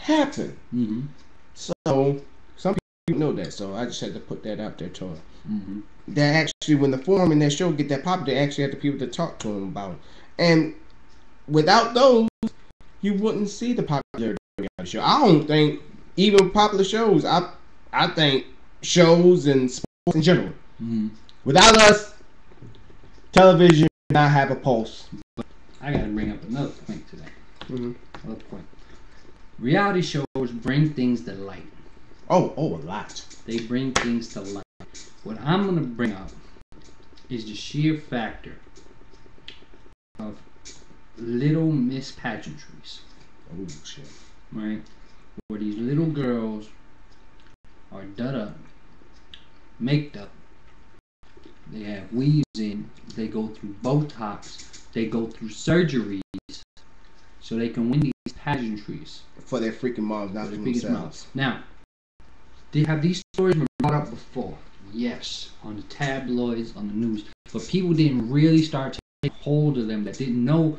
happen. So some people know that. So I just had to put that out there to them. That actually, when the forum and that show get that popular, they actually have the people to talk to them about it. And without those, you wouldn't see the popularity of the show. I don't think even popular shows. I think shows and sports in general. Without us, television would not have a pulse. I gotta bring up another point today. Another point. Reality shows bring things to light. Oh, a lot. They bring things to light. What I'm gonna bring up is the sheer factor of Little Miss pageantries. Oh shit. Right? Where these little girls are done up, maked up. They have weaves in. They go through Botox. They go through surgeries so they can win these pageantries For their freaking moms, not for themselves. Now, have these stories been brought up before? Yes, on the tabloids, on the news, but people didn't really start to take hold of them. That didn't know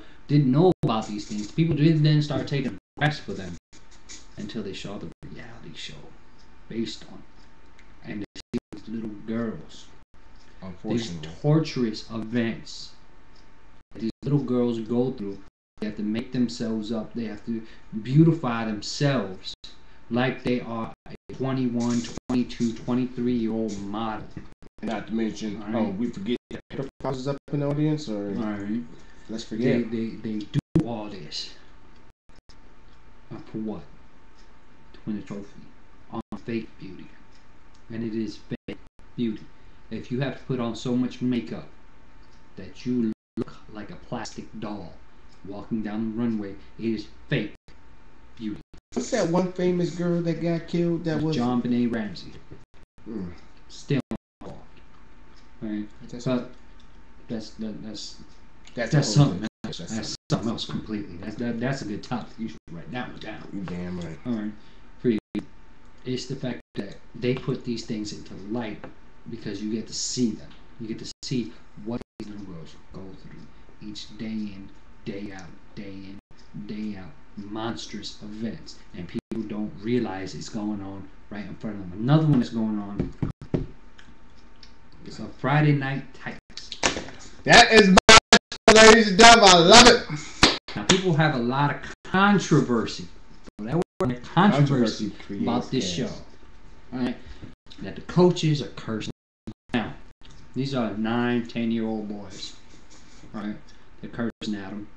about these things. People didn't then start taking press for them until they saw the reality show based on, and they see these little girls, these torturous events that these little girls go through. They have to make themselves up. They have to beautify themselves like they are a 21, 22, 23-year-old model. Not to mention, we forget that pedophiles is up in the audience, or let's forget. They do all this. For what? To win a trophy on fake beauty. And it is fake beauty. If you have to put on so much makeup that you look like a plastic doll walking down the runway, it is fake beauty. What's that one famous girl that got killed? That was John Benet Ramsey. Still involved. Right? That's something else. That's something else completely. That's a good topic. You should write that one down. You're damn right. All right. For you, it's the fact that they put these things into light because you get to see them. You get to see what these little girls go through each day in, day out, day in, day out. Monstrous events, and people don't realize it's going on right in front of them. Another one that's going on is a Friday Night Titans. That is my ladies and gentlemen. I love it. Now, people have a lot of controversy. That word controversy about this show. All right, that the coaches are cursing. Now, these are 9, 10-year-old boys. All right, they're cursing at them.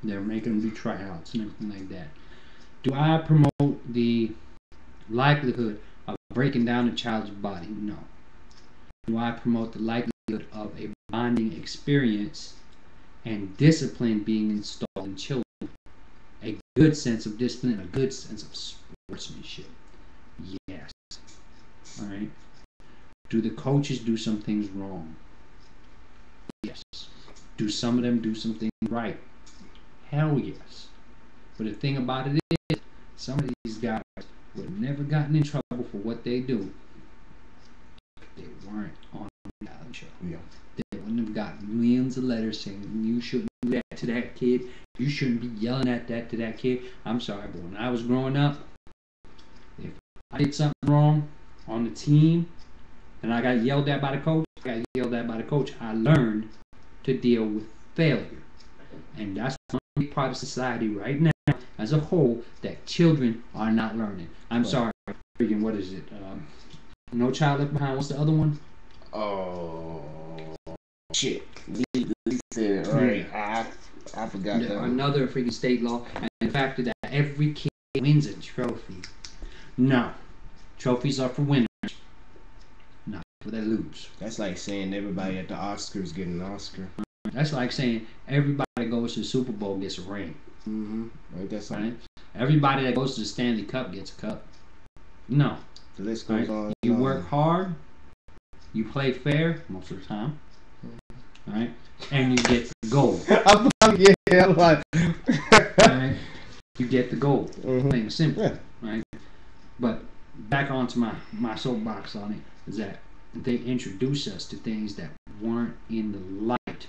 They're making them do tryouts and everything like that. Do I promote the likelihood of breaking down a child's body? No. Do I promote the likelihood of a bonding experience and discipline being installed in children? A good sense of discipline, a good sense of sportsmanship. Yes. Alright. Do the coaches do some things wrong? Yes. Do some of them do some things right? Hell yes. But the thing about it is, some of these guys would have never gotten in trouble for what they do if they weren't on a reality show. Yeah. They wouldn't have gotten millions of letters saying, you shouldn't do that to that kid. You shouldn't be yelling at that to that kid. I'm sorry, but when I was growing up, if I did something wrong on the team and I got yelled at by the coach, I learned to deal with failure. And that's one big part of society right now as a whole that children are not learning. I'm sorry, freaking, what is it? No Child Left Behind. What's the other one? Oh, shit. Right. I forgot that. Another freaking state law. And the fact that every kid wins a trophy. No. Trophies are for winners, not for they lose. That's like saying everybody at the Oscars get an Oscar. That's like saying everybody that goes to the Super Bowl gets a ring. Right, that's right. Everybody that goes to the Stanley Cup gets a cup. No. The list goes on. You work hard. You play fair most of the time. Right? And you get the gold. Right? You get the gold. Plain and simple. Yeah. Right? But back onto my soapbox on it is that they introduce us to things that weren't in the light.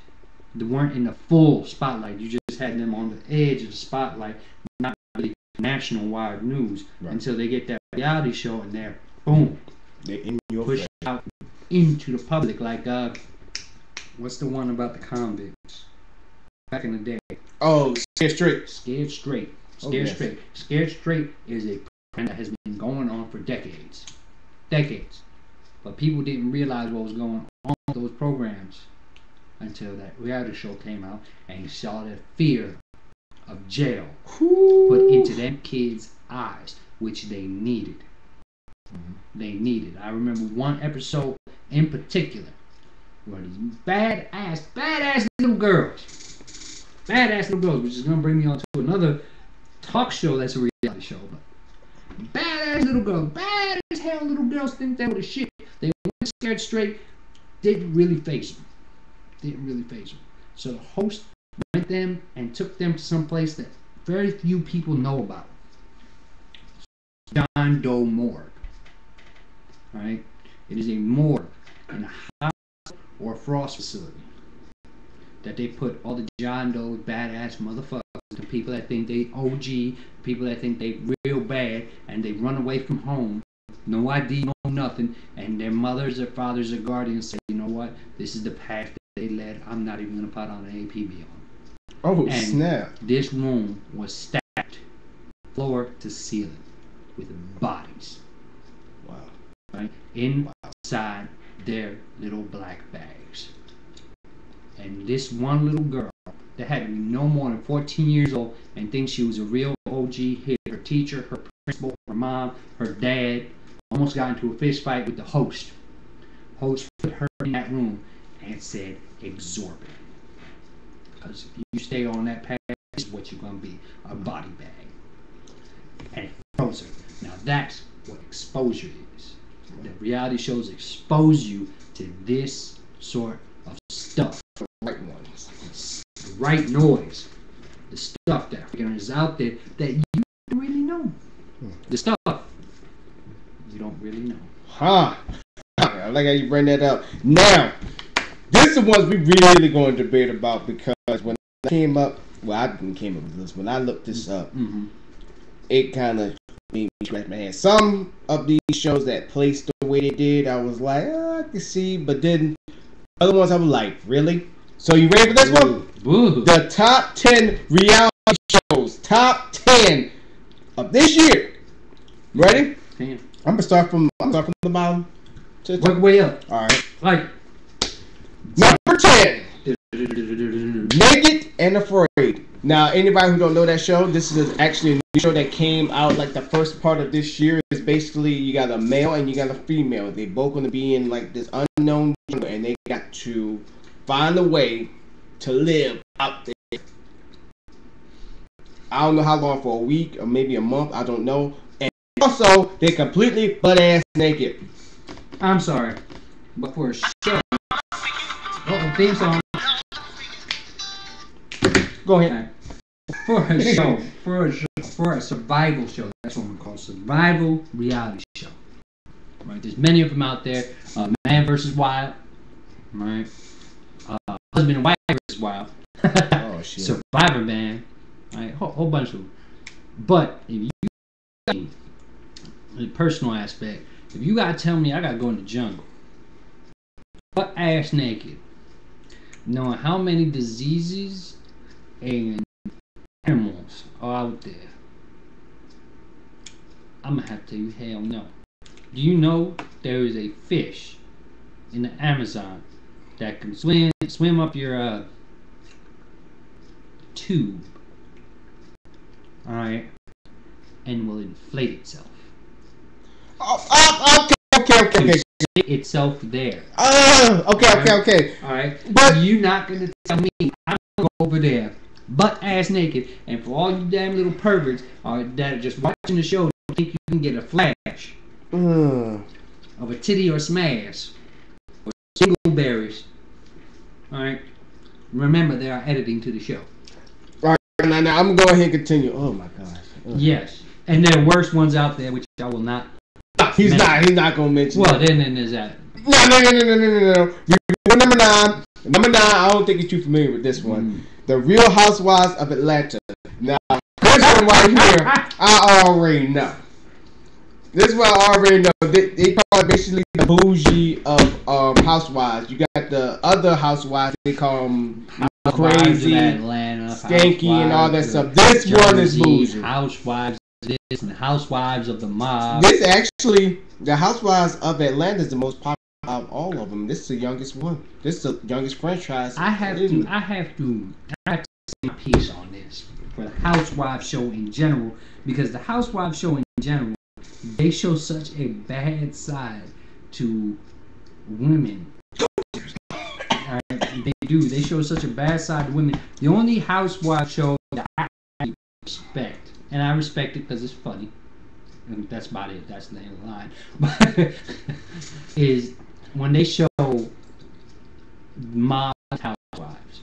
They weren't in the full spotlight. You just had them on the edge of the spotlight, not really national wide news until they get that reality show and they're boom, they're in your pushed out into the public. Like what's the one about the convicts back in the day? Oh, Scared Straight. Scared Straight. Scared Straight. Scared Straight is a program that has been going on for decades. But people didn't realize what was going on with those programs until that reality show came out and you saw the fear of jail put into them kids' eyes, which they needed. They needed. I remember one episode in particular where these badass little girls, which is going to bring me on to another talk show that's a reality show, but badass little girls, bad as hell little girls think they were the shit. They weren't Scared Straight, didn't really face them. So the host went them and took them to some place that very few people know about. John Doe Morgue. Right? It is a morgue in a house or a frost facility that they put all the John Doe badass motherfuckers, the people that think they OG, people that think they real bad, and they run away from home, no ID, no nothing, and their mothers or fathers or guardians say, you know what, this is the path that they led, I'm not even going to put on an APB on. Oh, and snap. This room was stacked floor to ceiling with bodies. Wow. Right? Inside their little black bags. And this one little girl that had to be no more than 14 years old and thinks she was a real OG hit her teacher, her principal, her mom, her dad, almost got into a fist fight with the host. Host put her in that room and said exorbitant. Because if you stay on that path, this is what you're going to be, a body bag. And it froze her. Now that's what exposure is. The reality shows expose you to this sort of stuff. The right ones. The right noise. The stuff that is out there that you don't really know. The stuff you don't really know. Huh. I like how you bring that up. Now, this is the ones we really going to debate about because when I came up, well, I didn't came up with this. When I looked this up, it kind of made me scratch my head. Some of these shows that placed the way they did, I was like, oh, I can see. But then other ones I was like, really? So you ready for this one? Ooh. The top 10 reality shows. Top 10 of this year. Ready? Damn. I'm gonna start from the bottom. Work way up. All right. Like number 10. Naked and Afraid. Now, anybody who don't know that show, this is actually a new show that came out like the first part of this year. It's basically you got a male and you got a female. They both gonna be in like this unknown jungle, and they got to find a way to live out there. I don't know how long, for a week or maybe a month. I don't know. And also, they completely butt ass naked. I'm sorry, but for a show, theme song. Go ahead. For a show, for a survival show, that's what we call survival reality show. Right? There's many of them out there. Man vs. Wild. Right. Husband and Wife vs. Wild. Oh shit. Survivor Man. Right. Whole bunch of them. But if you, the personal aspect, if you gotta tell me I gotta go in the jungle, butt ass naked, knowing how many diseases and animals are out there, I'm gonna have to tell you hell no. Do you know there is a fish in the Amazon that can swim up your tube, alright, and will inflate itself? Okay. Itself there. Okay. Alright. But you're not gonna tell me I'm gonna go over there butt ass naked, and for all you damn little perverts that are just watching the show, think you can get a flash of a titty or smash or singleberries. Alright. Remember, there are editing to the show. Alright, now I'm gonna go ahead and continue. Oh my gosh. Yes. And there are worse ones out there which I will not. He's not gonna mention. Well, then there's that. No. Number 9. Number 9. I don't think you're too familiar with this one. The Real Housewives of Atlanta. Now, this one right here, I already know. This is what I already know. They call it basically the bougie of housewives. You got the other housewives. They call them crazy, Atlanta, skanky, and all that stuff. This one is bougie. Housewives of this and housewives of the mob. This actually, the housewives of Atlanta is the most popular out of all of them. This is the youngest one. This is the youngest franchise. I have to say my piece on this for the housewives show in general, because the housewives show in general, they show such a bad side to women. They do. They show such a bad side to women. The only housewife show that I respect, and I respect it because it's funny, and that's about it. That's the end of the line. But is when they show mob housewives.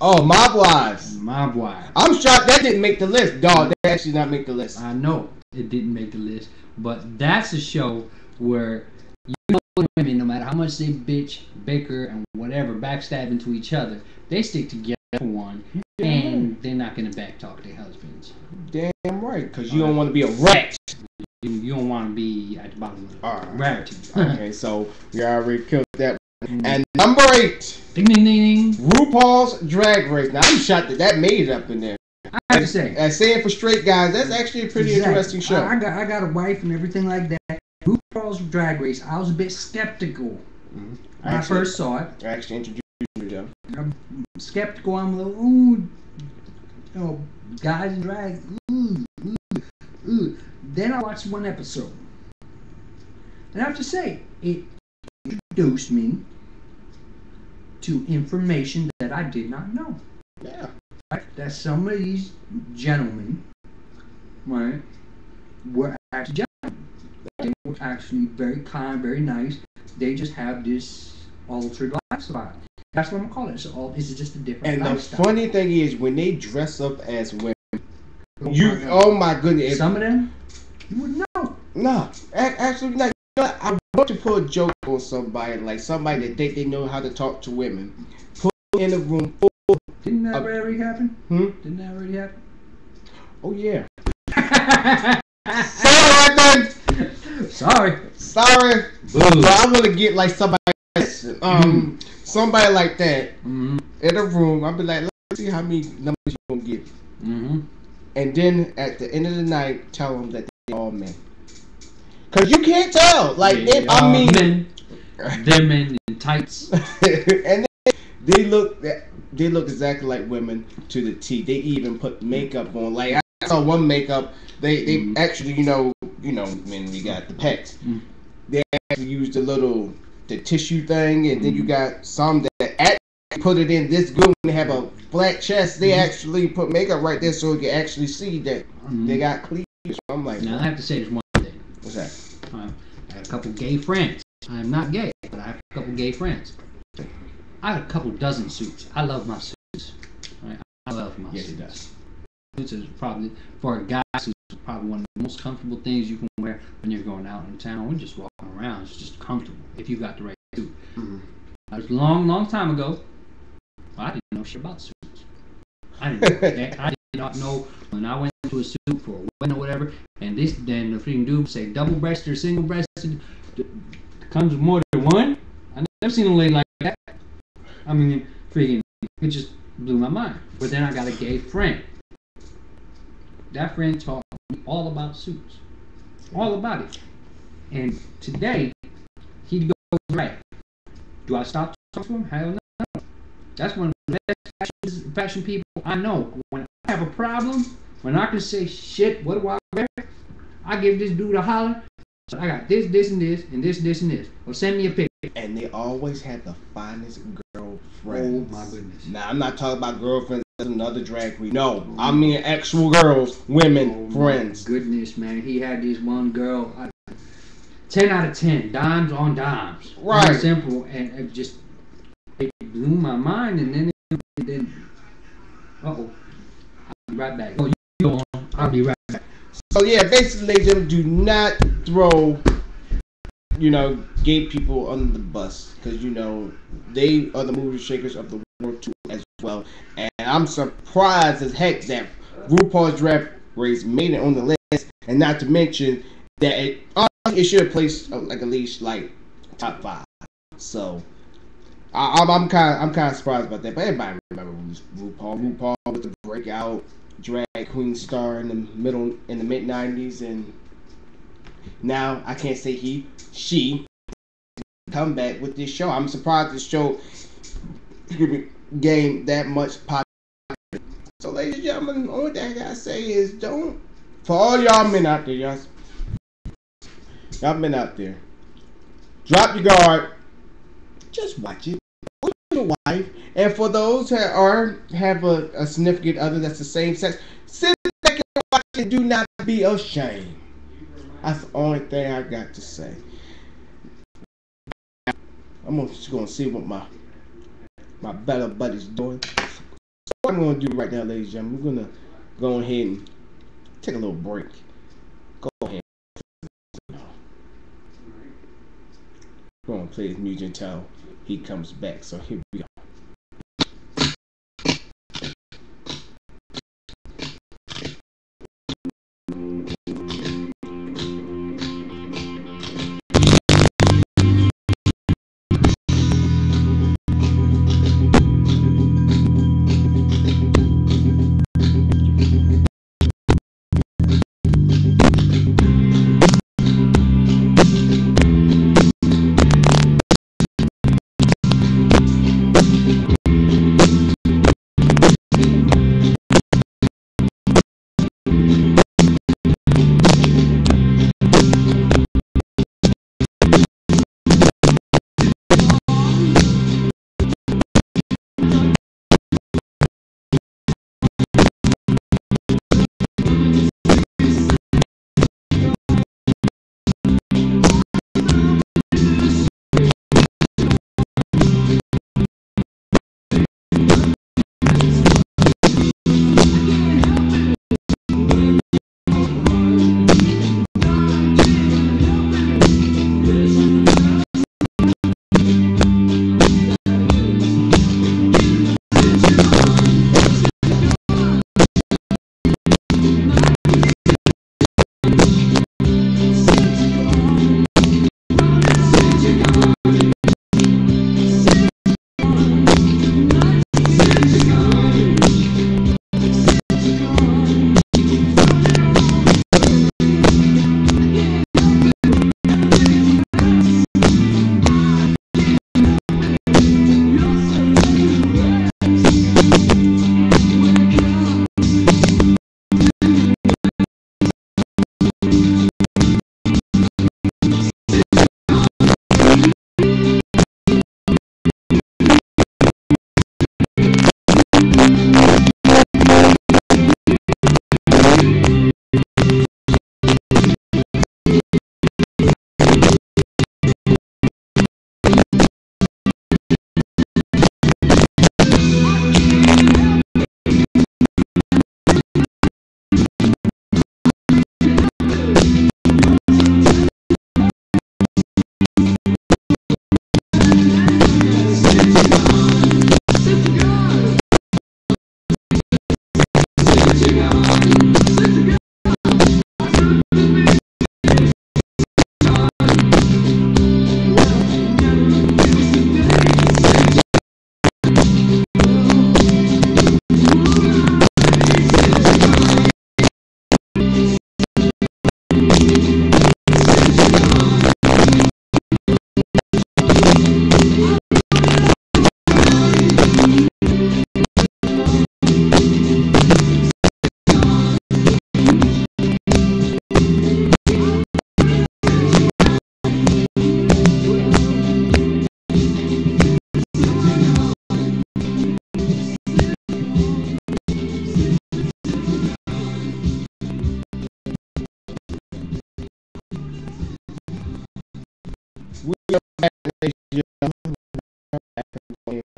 Oh, Mob Wives. Mob Wives. I'm shocked that didn't make the list. Dog, that actually not make the list. I know it didn't make the list, but that's a show where you know women, no matter how much they bitch, bicker, and whatever, backstab into each other, they stick together for one, and they're not gonna backtalk their husbands. Damn right, because you don't want to be a wretch. You don't want to be at the bottom of the rarity. Okay, so we already killed that one. And number 8. Ding ding ding ding. RuPaul's Drag Race. Now I'm shocked that made it up in there. I have to say, as saying for straight guys, that's actually a pretty interesting show. I got a wife and everything like that. RuPaul's Drag Race, I was a bit skeptical when I first saw it. I actually introduced you to them. I'm skeptical. I'm like, ooh, you know, guys in drag. Ooh, ooh, ooh. Then I watched one episode, and I have to say, it introduced me to information that I did not know. Yeah. Right? That some of these gentlemen, right, were actually gentlemen. They were actually very kind, very nice. They just have this altered lifestyle. That's what I'm gonna call it. So it's just a different lifestyle. And the funny thing is, when they dress up as women, oh my goodness. Some of them, you wouldn't know. No, actually, like, you know, I want to put a joke on somebody, like somebody that think they know how to talk to women. Put in a room full. Didn't that already happen? Didn't that already happen? Oh yeah. Sorry. But I'm gonna get like somebody, somebody like that in a room. I'll be like, let's see how many numbers you gonna get. And then at the end of the night, tell them that they're all men. Cause you can't tell. Like men, they're men in tights, and they look exactly like women to the T. They even put makeup on. Like I saw one makeup. They actually, you know, when we got the pecs, they actually used the tissue thing, and then you got some that actually put it in this good when they have a flat chest. They actually put makeup right there so you can actually see that they got cleavage. I'm like, now I have to say this one thing. What's that? I have a couple gay friends. I am not gay, but I have a couple gay friends. I have a couple dozen suits. I love my suits. Right? I love my suits. Yes, he does. Suits is probably, for a guy, suits is probably one of the most comfortable things you can wear when you're going out in town or just walking around. It's just comfortable if you got the right suit. That was a long time ago. I didn't know shit about suits. I did not know when I went to a suit for a wedding or whatever, and then the freaking dude say double-breasted or single-breasted comes with more than one. I never seen a lady like that. I mean, freaking, it just blew my mind. But then I got a gay friend. That friend taught me all about suits. All about it. And today, he goes right. Do I stop talking to him? Hell no. That's one of the best fashion people I know. When I have a problem, when I can say, shit, what do I wear? I give this dude a holler. So I got this, and this, and this, and this. Or send me a picture. And they always have the finest girlfriends. Oh my goodness. Now I'm not talking about girlfriends as another drag queen. No, I mean actual girls, women, friends. Goodness, man. He had this one girl. 10 out of 10, dimes on dimes. Right. Very simple, and it blew my mind. And then I'll be right back. Oh, you go on. I'll be right back. So yeah, basically, they do not throw, gay people under the bus, because they are the movie shakers of the world too as well. And I'm surprised as heck that RuPaul's Drag Race made it on the list, and not to mention that it should have placed like at least like top 5. So I'm kind of surprised about that. But everybody remember RuPaul. RuPaul was the breakout drag queen star in the mid '90s, and now I can't say she come back with this show. I'm surprised this show gained that much popularity. So, ladies and gentlemen, the only thing I gotta say is for all y'all men out there, y'all men out there, drop your guard, just watch it with your wife, and for those that have a significant other that's the same sex, sit back and watch it. Do not be ashamed. That's the only thing I got to say. I'm just gonna see what my better buddy's doing. So what I'm gonna do right now, ladies and gentlemen, we're gonna go ahead and take a little break. Go ahead. Go on, play his music until he comes back. So here we go.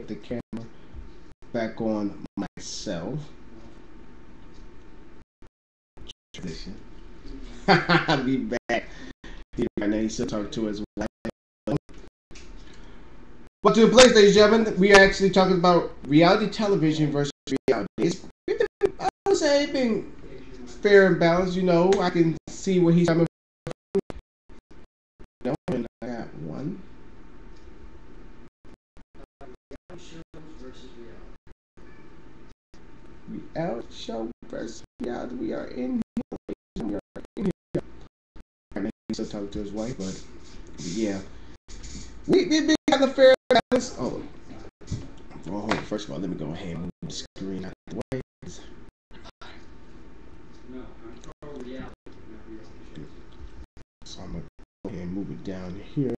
The camera back on myself. Tradition. I'll be back. Right now, he's still talking to his wife. But to the place, ladies and gentlemen, we are actually talking about reality television versus reality. It's been a would say it's been fair and balanced. You know, I can see where he's coming from. You know, and I got one. Reality show versus reality. We are in here. We are in here. I mean, he's still talking to his wife, but yeah. We've been kind of fair and balanced. Oh, hold on. First of all, let me go ahead and move the screen out of the way. So I'm gonna go ahead and move it down here.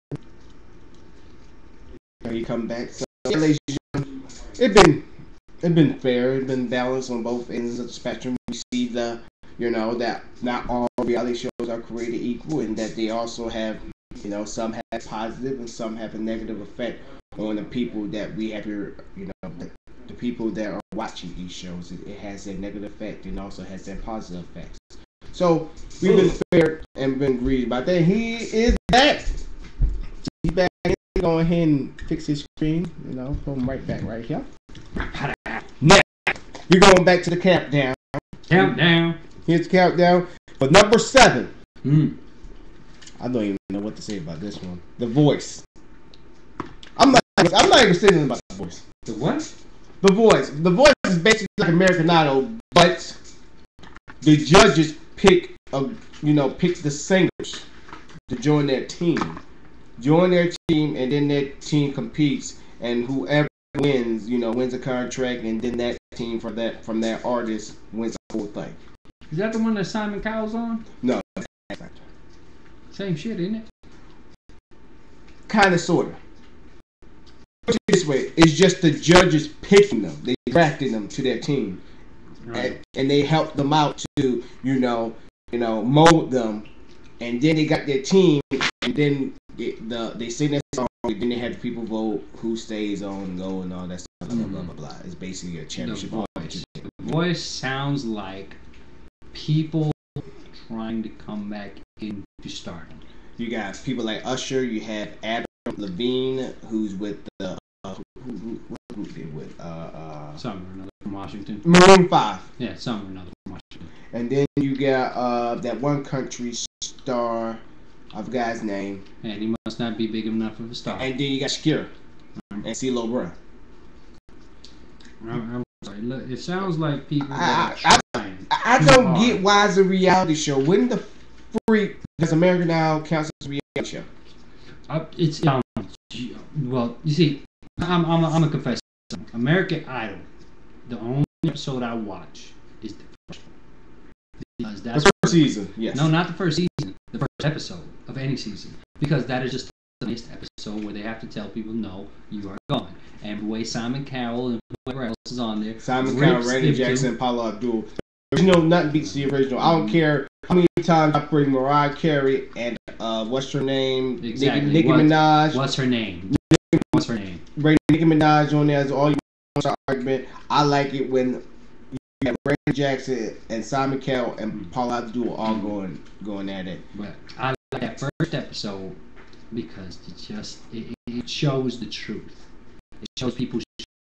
You come back. So, ladies and gentlemen, it's been fair. It's been balanced on both ends of the spectrum. We see that not all reality shows are created equal, and that they also have, some have positive and some have a negative effect on the people that we have here. The people that are watching these shows. It has a negative effect and also has that positive effects. So we've been fair and been agreed about that. He is back. He's back. Go ahead and fix his screen. Put him right back right here. Now we're going back to the countdown. Countdown. Here's the countdown for number 7. I don't even know what to say about this one. The Voice. I'm not even saying about The Voice. The what? The Voice. The Voice is basically like American Idol, but the judges pick the singers to join their team. And then their team competes, and whoever wins, wins a contract, and then that team from that artist wins the whole thing. Is that the one that Simon Cowell's on? No. Same shit, isn't it? Kind of, sort of. Put it this way, it's just the judges picking them. They drafted them to their team, right. and they helped them out to, mold them, and then they got their team, and then they sing that song, and then they have people vote who stays on and go and all that stuff, blah, blah, blah, blah. It's basically a championship. The Voice sounds like people trying to come back into stardom. You got people like Usher. You have Adam Levine, who's with the who they with some or another from Washington. Maroon 5. Yeah, some or another from Washington. And then you got that one country star. I forgot his name. And he must not be big enough of a star. And then you got Shakira and CeeLo Brown. I'm sorry. Look, it sounds like people. I don't get why it's a reality show. When the freak does American Idol count as a reality show? It's well, you see, I'm a confessor. American Idol, the only episode I watch is the first one. Because that's the first season. Yes. No, not the first season. The first episode of any season, because that is just the next episode where they have to tell people, no, you are gone. And the way Simon Cowell and whoever else is on there, Simon Cowell, Randy Jackson, Paula Abdul. Nothing beats the original. I don't care how many times I bring Mariah Carey and what's her name? Exactly. Nicki Minaj. What's her name? What's her name? Bring Nicki Minaj on there as all you want argument. I like it when you have Randy Jackson and Simon Cowell and Paula Abdul all going at it. But I like that first episode because it shows the truth. It shows people's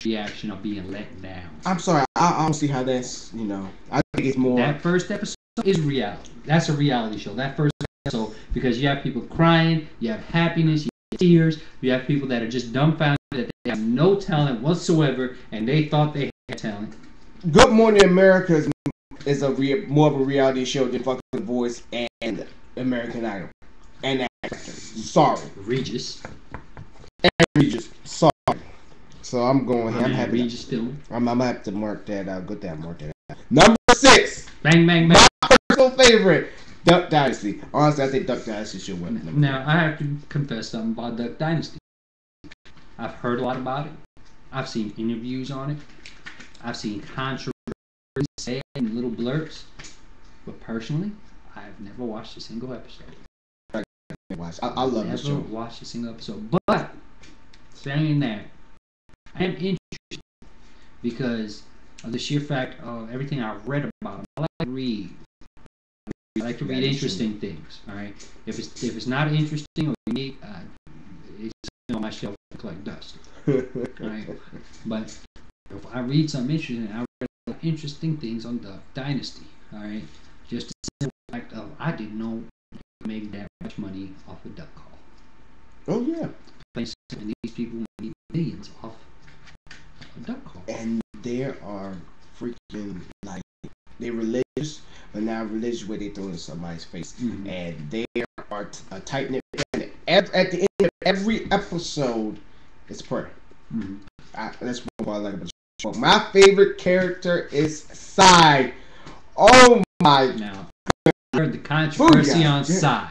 reaction of being let down. I'm sorry, I don't see how that's, I think it's more. That first episode is reality. That's a reality show. That first episode, because you have people crying, you have happiness, you have tears, you have people that are just dumbfounded that they have no talent whatsoever, and they thought they had talent. Good Morning America is more of a reality show than fucking The Voice and American Idol. And that, sorry. Regis. Sorry. So I'm going here. I'm happy. Regis still. I'm gonna have to mark that out. Good that mark that out. Number 6. Bang, bang, bang. My personal favorite. Duck Dynasty. Honestly, I think Duck Dynasty should win. Now, I have to confess something about Duck Dynasty. I've heard a lot about it. I've seen interviews on it. I've seen controversies said in little blurts. But personally, I've never watched a single episode. I love this show. Never watched a single episode. But, saying that, I am interested because of the sheer fact of everything I've read about them. I like to read. I like to read interesting things. All right. If it's not interesting or unique, it's on my shelf like dust. All right. But if I read something interesting, I read interesting things on Duck Dynasty. All right, just the simple fact of I didn't know you could make that much money off a duck call. Oh yeah. And these people make millions off a duck call. And there are freaking like they're religious, but not religious where they throw it in somebody's face. Mm-hmm. And they are a tight knit. At the end of every episode, it's prayer. Mm-hmm. That's what I like about the show. My favorite character is Sai. Oh my! Now, I heard the controversy on Sai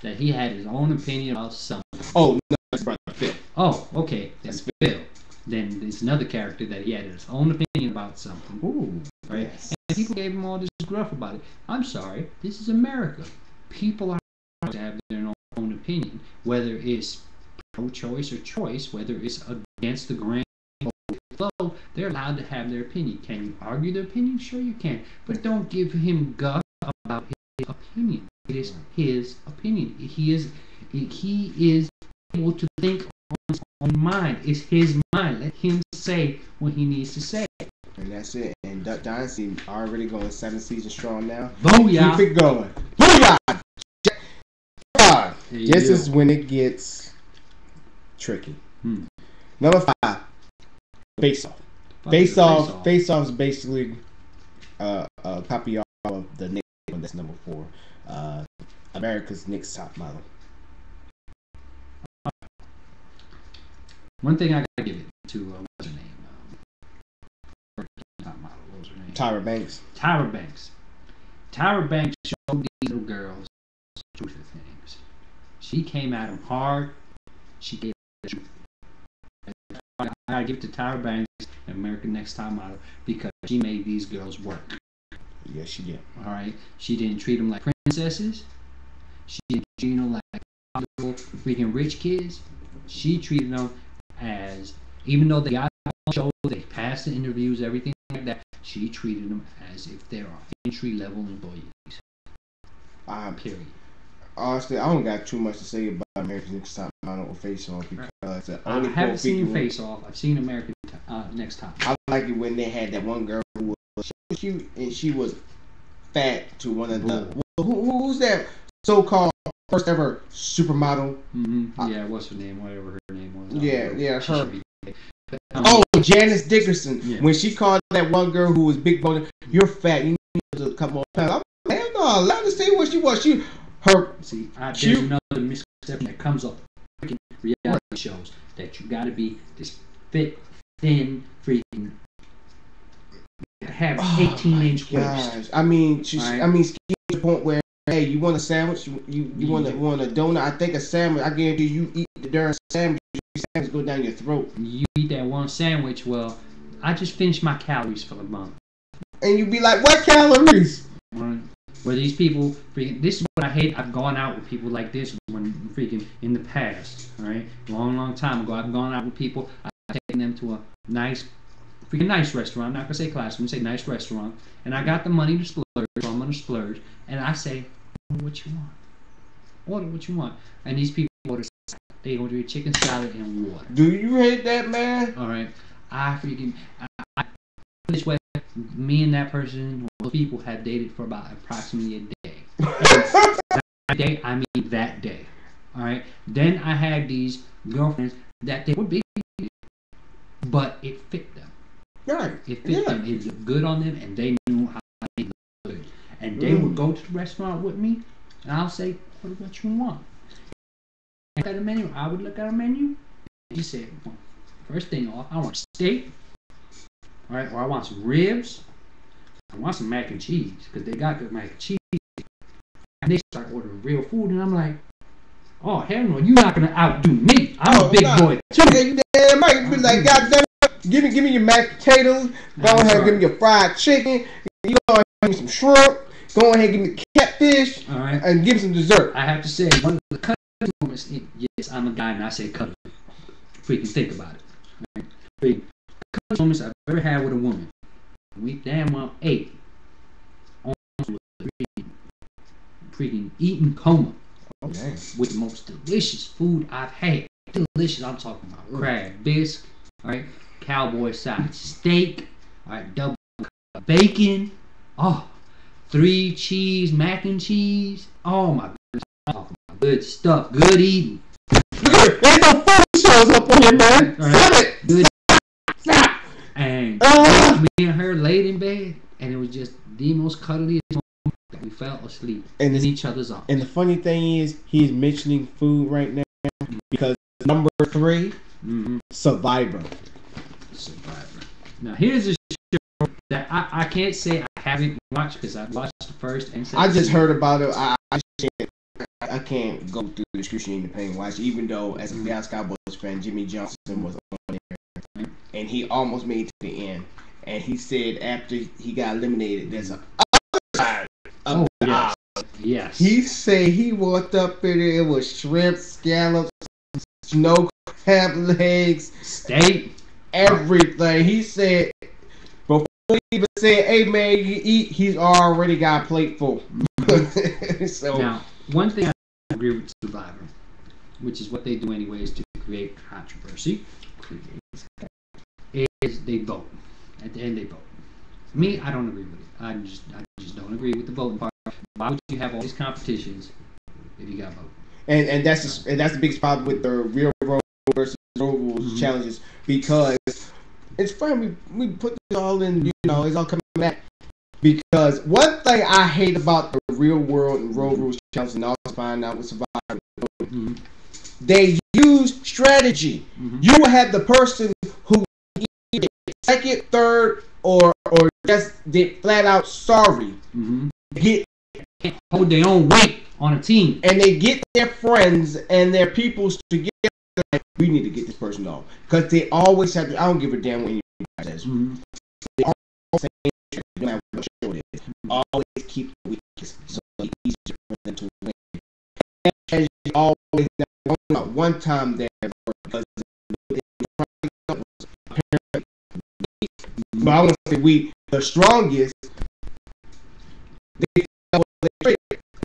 that he had his own opinion about something. Oh no, that's brother Phil. Oh, okay, that's Phil. Then there's another character that he had his own opinion about something. Ooh, right? Yes. And people gave him all this gruff about it. I'm sorry, this is America. People are allowed to have their own opinion, whether it's pro-choice or choice, whether it's against the grain flow. They're allowed to have their opinion. Can you argue their opinion? Sure, you can, but don't give him guff about his opinion. It is his opinion. He is able to think on his own mind. It's his mind. Let him say what he needs to say. And that's it. And Duck Dynasty already going 7 seasons strong now. Booyah! Keep it going. Booyah! This is when it gets tricky. Number 5, Face Off. Face Off is basically a copy of the next one that's number 4. America's Next Top Model. One thing I gotta give it to what's her name? Top model. What was her name? Tyra Banks. Tyra Banks showed these little girls the truth of things. She came at them hard. She gave the truth. I gotta give it to Tyra Banks, American Next Top Model, because she made these girls work. Yes, she did. All right. She didn't treat them like princesses. She didn't treat them like freaking rich kids. She treated them as, even though they got on the show, they passed the interviews, everything like that, she treated them as if they are entry-level employees. Period. Honestly, I don't got too much to say about American Next Top Model or Face Off because I haven't seen Face Off. I've seen American Next Top Model. I like it when they had that one girl who was cute and she was fat to one of the who's that so-called first ever supermodel? Mm-hmm. Yeah, what's her name? Whatever her name was. Yeah, her. Janice Dickerson. Yeah. When she called that one girl who was big boned, "You're fat. You need to come on." I'm like, hell no, allow her to say what she was. There's another misconception that comes up in reality shows that you got to be this fit, thin, freaking. Have 18-inch waist. I mean, skinny to the point where, hey, you want a sandwich? You want a donut? I think a sandwich. I guarantee you eat the darn sandwich. Your sandwich go down your throat. You eat that one sandwich. Well, I just finished my calories for the month. And you be like, what calories? Where these people freaking. This is what I hate. I've gone out with people like this when freaking in the past. All right, long time ago, I've gone out with people. I've taken them to a nice restaurant. I'm not gonna say class. I'm gonna say nice restaurant. And I got the money to splurge, so I'm gonna splurge. And I say, order what you want. Order what you want. And these people order salad. They order a chicken salad and water. Do you hate that, man? All right. I this way. Me and that person, those people, have dated for about approximately a day. That day, I mean that day. All right. Then I had these girlfriends that they were big, but it fit them. Right. It fit them. It looked good on them, and they knew how they looked good. And they would go to the restaurant with me, and I'll say, "Order what you want." And at the menu, I would look at a menu. He said, well, first thing off, I want steak. All right, or I want some ribs. I want some mac and cheese because they got good mac and cheese. And they start ordering real food, and I'm like, "Oh hell no, you're not gonna outdo me. I'm a big boy too." You damn right. You be like, "God damn it, give me your mashed potatoes. Go ahead and give me your fried chicken. You go ahead and give me some shrimp. Go ahead and give me catfish. All right, and give me some dessert." I have to say, one of the cutting moments. Yes, I'm a guy, and I say cutting. Freaking think about it. Right? Freaking cutting moments I've ever had with a woman. We damn well ate. Almost freaking eating coma. Okay. With the most delicious food I've had. Delicious. I'm talking about crab bisque. All right. Cowboy side steak. All right. Double bacon. Oh, 3 cheese, mac and cheese. Oh my goodness. Oh, good stuff. Good eating. There's no food shows up on your man. Stop it. Good. Stop. And me and her laid in bed, and it was just the most cuddliest moment that we fell asleep in each other's arms. And the funny thing is, he's mentioning food right now because number 3, Survivor. Now here's a show that I can't say I haven't watched because I watched the first and second. I just heard about it. I can't go through the excruciating pain and watch it, even though as a Dallas Cowboys fan, Jimmy Johnson was on there, and he almost made it to the end. And he said after he got eliminated, there's a other side of the aisle. Yes. He said he walked up in there, it was shrimp, scallops, snow crab legs, steak, everything. He said before he even said, "Hey man, you eat," he's already got a plate full. So now, one thing I agree with Survivor, which is what they do anyways to create controversy, is they vote. At the end, they vote. Me, I don't agree with it. I just don't agree with the voting part. Why would you have all these competitions if you got vote? And that's the biggest problem with the real world versus road rules challenges, because it's fun. We put it all in, it's all coming back. Because one thing I hate about the real world and road rules challenges, and also find out with Survivor, they use strategy. You will have the person who either second, third, or just did flat out sorry. Can't hold their own weight on a team, and they get their friends and their peoples together. Like, we need to get this person off, because they always have to. I don't give a damn what anybody says. They always say, no matter what show it is, always keep the weakest, so it's easier for them to win. And always, not one time there, because but I want to say we the strongest.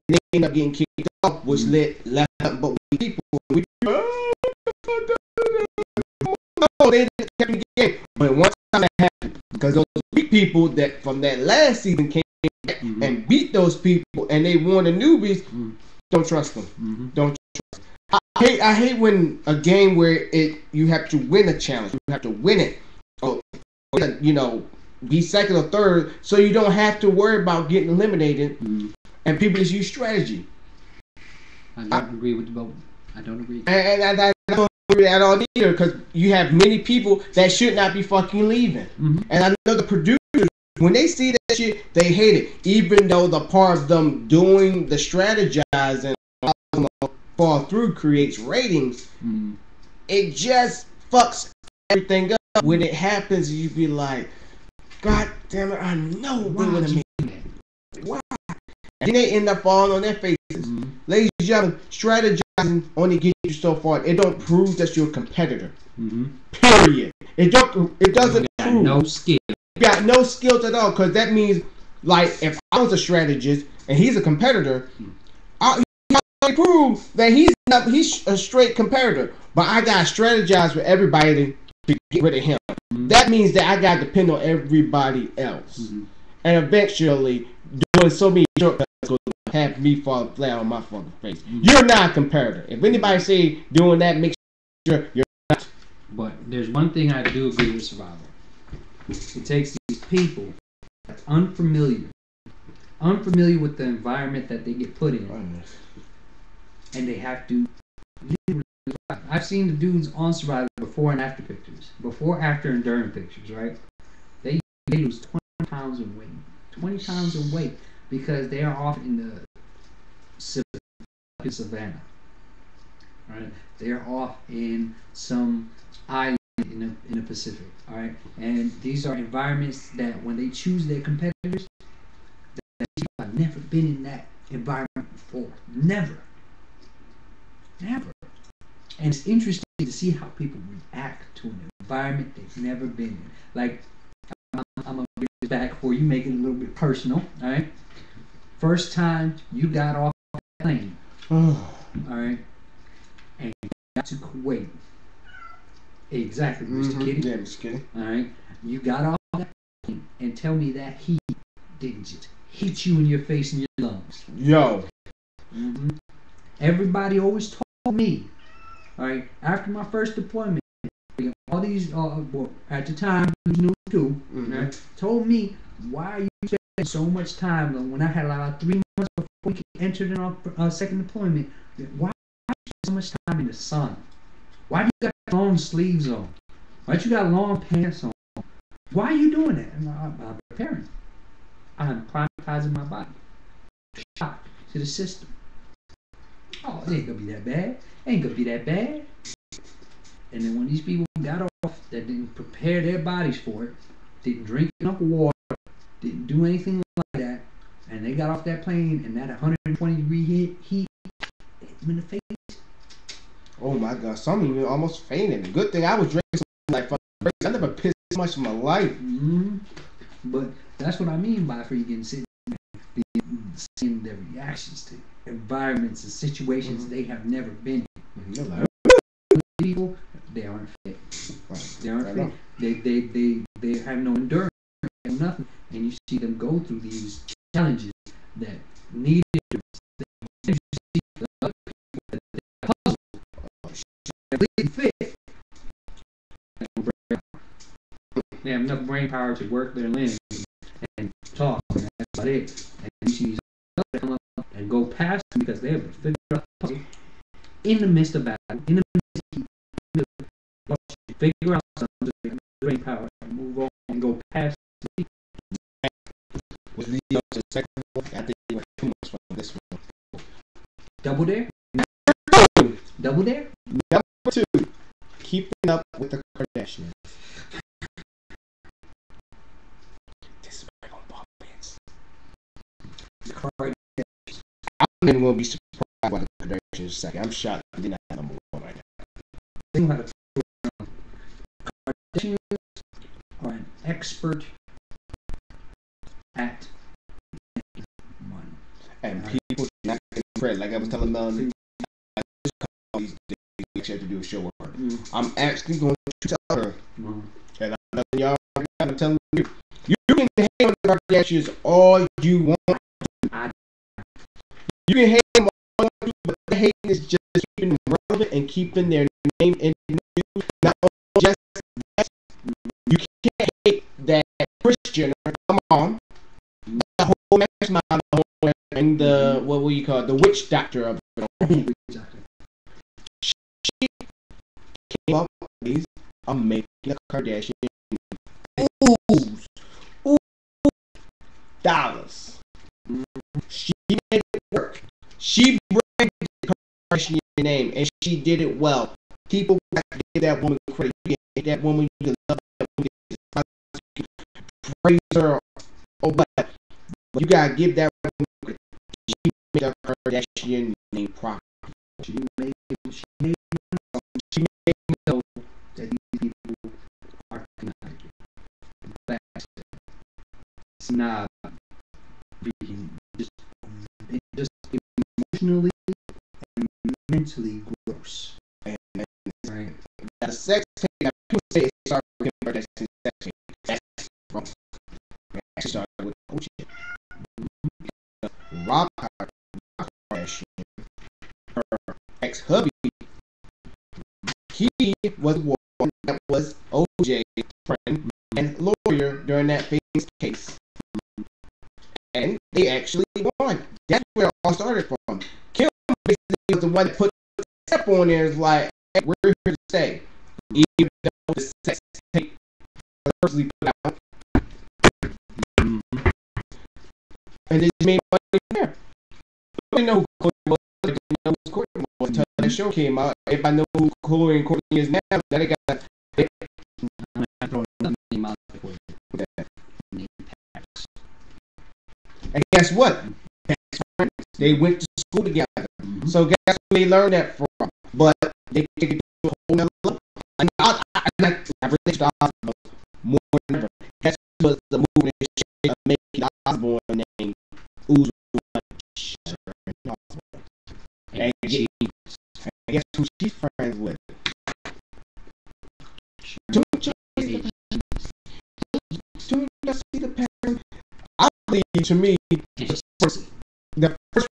They end up getting kicked off, which left nothing but weak people. They didn't keep the game. But one time that happened, because those weak people that from that last season came back and beat those people, and they won the newbies. Don't trust them. Don't trust them. I hate when a game where you have to win a challenge, you have to win it, or be second or third, so you don't have to worry about getting eliminated. And people just use strategy. I don't agree with the vote. I don't agree. And I don't agree at all either, because you have many people that should not be fucking leaving. And I know the producers, when they see that shit, they hate it. Even though the part of them doing the strategizing fall through creates ratings, it just fucks everything up. When it happens, you be like, God damn it, I know they would have made it. Why? And they end up falling on their faces. Ladies and gentlemen, strategizing only gets you so far. It don't prove that you're a competitor. Period. It doesn't prove. No skill. You got no skills at all, because that means, like, if I was a strategist and he's a competitor, I prove that he's a straight competitor. But I gotta strategize with everybody to get rid of him. That means that I gotta depend on everybody else. And eventually, doing so many shortcuts will have me fall flat on my fucking face. You're not a competitor. If anybody say doing that, make sure you're not. But there's one thing I do agree with Survivor. It takes these people that's unfamiliar with the environment that they get put in, and they have to live. I've seen the dudes on Survivor before and after pictures, before, after, and during pictures, right? They lose 20 pounds of weight. 20 pounds of weight because they are off in the savannah, right? They are off in some island in the Pacific, all right? And these are environments that when they choose their competitors, that people have never been in that environment before. Never. And it's interesting to see how people react to an environment they've never been in. Like, I'm going to bring this back for you, make it a little bit personal, all right? First time you got off the plane, all right, and you got to Kuwait. Exactly, Mr. Kitty. Yeah, Mr. Kitty. All right, you got off that and tell me that heat didn't just hit you in your face and your lungs. Yo. Mm-hmm. Everybody always told me, all right, after my first deployment, all these, well, at the time, it was new too, right, told me, why are you spending so much time, when I had about 3 months before we entered in our second deployment, why are you spending so much time in the sun? Why do you got long sleeves on? Why do you got long pants on? Why are you doing that? And I'm preparing. I'm privatizing my body. Shock to the system. Oh, it ain't gonna be that bad. It ain't gonna be that bad. And then when these people got off that didn't prepare their bodies for it, didn't drink enough water, didn't do anything like that, and they got off that plane and that 120-degree heat hit them in the face. Oh my God, some even almost fainted. Good thing I was drinking something like fucking. I never pissed so much in my life. Mm-hmm. But that's what I mean by freaking sitting there, seeing their reactions to environments and situations they have never been in. People, they aren't fit. They aren't fit. They have no endurance, they have nothing. And you see them go through these challenges that need endurance. You see the other people that they puzzle, they're fit. They have enough brain power to work their limbs and talk, and that's about it. And you see these others come up and go past them because they have figured out the puzzle in the midst of battle, in the midst of figure out something, just brain power, and move on and go past the Was the second one? I think it went too much from this one. Double Dare? Double Dare? Number 2, keeping up with the Kardashians. This is where I'm going to I'm not even going to be surprised by the Kardashians in a second. I'm shocked they're not number 1 right now. Kardashians are an expert at money. And people should not get credit. Like I was telling Melanie, they have to do a show with her. I'm actually going to tell her, and I'm telling y'all, I'm telling you, you can hate on the Kardashians all you want. You can hate them all you want, but the hating is just keeping them relevant and keeping their name in the news. Not only just that, you can't hate that Christian. Come on, the whole match, not the whole thing. The what will you call it? The witch doctor of it. She came up with ways of making a Kardashian ooh, dollars. She made it work. She branded the Kardashian name, and she did it well. People got to give that woman credit. You can hate that woman, you can love that woman, you can praise her, or what. But you gotta give that woman credit. She made a Kardashian name proper. She made me know that these people are connected. It's not being just emotionally and mentally gross. And right. That sex tape, people say it started with Kardashian sex tape. That's wrong. It actually started with coaching. Rob Kardashian, her ex-hubby, he was one that was OJ's friend and lawyer during that famous case. And they actually won. That's where it all started from. Kim basically was the one that put the step on there. Is like, hey, we're here to stay. Even though the sex tape was personally put out. And they made money there. Nobody know who Courtney was. They didn't know who Courtney was until the show came out. Everybody know who Chloe and Courtney is now. Now they got. And guess what? They went to school together. So guess where they learned that from? But they take it to a whole nother level. And I relate to Osborne more than ever. That's was the movement of making Osborne name Uzo. And guess who she's friends with? reality to me, the first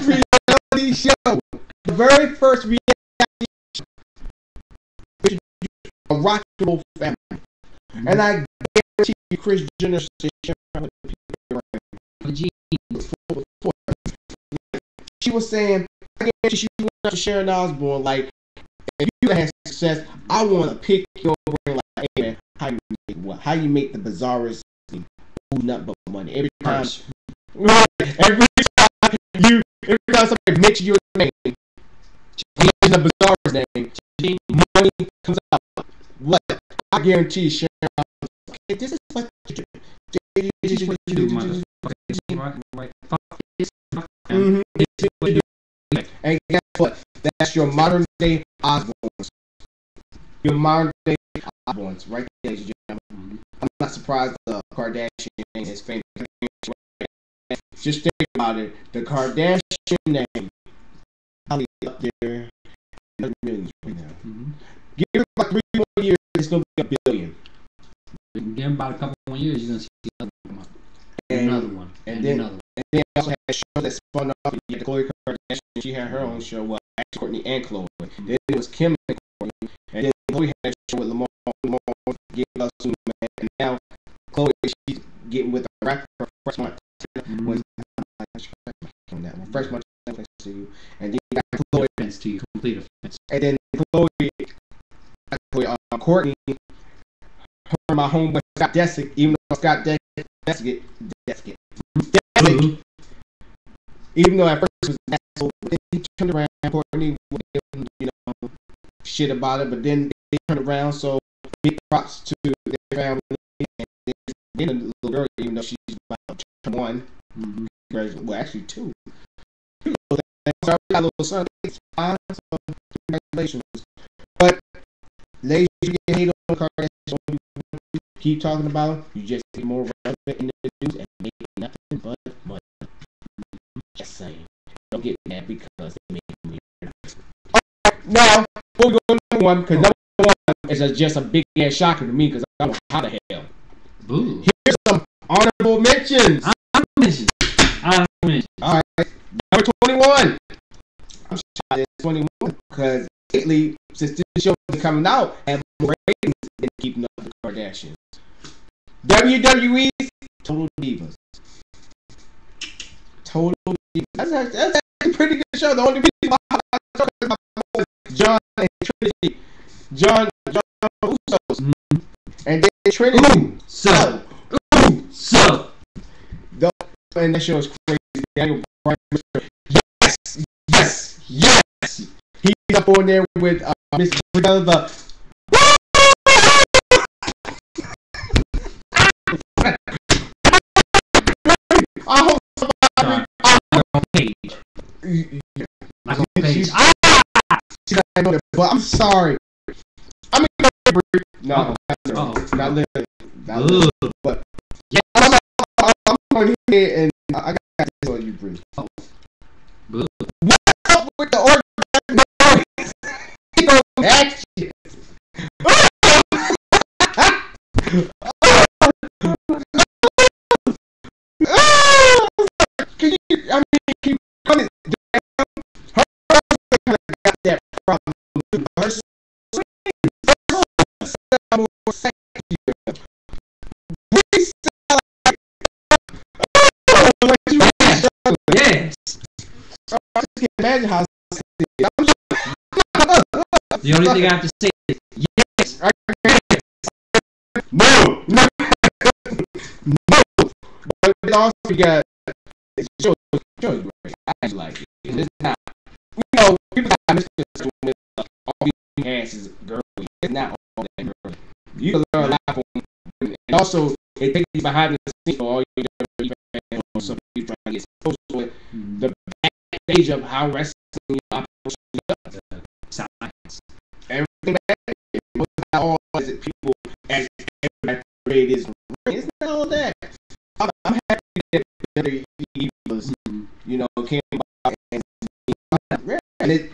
reality show, the very first reality show, a rockable family, and I guarantee you, Chris Jenner she was saying, I guarantee she went up to Sharon Osbourne like, if you had success, I want to pick your brain like, hey man, how you make the bizarrest thing? Ooh, nothing but money. Every time somebody mentions your name, the bizarrest name, money comes out. What? I guarantee Sharon Osbourne, okay, this is what you do. And guess what? That's your modern day Osbournes. Your modern day Osbournes, right there, ladies and gentlemen. I'm not surprised the Kardashian is famous. Just think about it. The Kardashian name probably up there in millions right now. Give it about 3 more years, it's gonna be $1 billion. Give them about a couple more years, you're gonna see another one come up. Another one. And then another one. And then also had shows that spun off. You had Khloe Kardashian. She had her own show. Well, actually, Kourtney and Khloe. Then it was Kim and Kourtney. And then Khloe had a show with Lamar getting us soon, man. And now Khloe, she's getting with a rapper Fresh Montana. On that one, Fresh Montana to you. And then you got Khloe. Offense to you, complete offense. And then Kourtney, her my homeboy Scott Disick, even though Scott Disick, even though at first it was an asshole, but then he turned around. Kourtney, you know, shit about it, but then they turned around. So big props to their family and then a little girl, even though she's about 1. Well, actually 2. So I got a little son. So congratulations. But ladies, you get hate on Kardashian. Keep talking about, you just get more relevant in the news and make nothing but money. Just saying. Don't get mad because they make me. Alright, now, before we go to number 1, because number 1 is just a big ass shocker to me because I don't know how the hell. Boo. Here's some honorable mentions. Alright, number 21. I'm shocked at 21 because lately, since this show is coming out, I have more ratings than Keeping Up with the Kardashians. WWE's Total Divas. Total Divas. That's actually a pretty good show. The only reason why I'm talking about John and Trinity. John Usos. And then Trinity. So. And that show is crazy. Daniel Bryan, yes. He's up on there with Miss Brigada. I hope somebody on page. But I'm sorry. I mean, no, not literally. But yeah, I'm on here and I got this on you, Bruce. What's up with the orgasmic noise? Action. Can you come down? Her got that problem. Her more sexier. Yes. I just can't imagine how. The only thing I have to say is yes. No. But it also got show you right. I like it. It's not. You know, people got misconceptions with all these asses girly. It's not all that girly. You can learn a lot from women. And also, it takes you behind the scenes for all your fans or some people trying to get exposed to it. The backstage of how wrestling operates. Science. Everything back there. Not all as it people as everybody it is. It's not all that. I'm happy that the Eagles, you know, came out and it's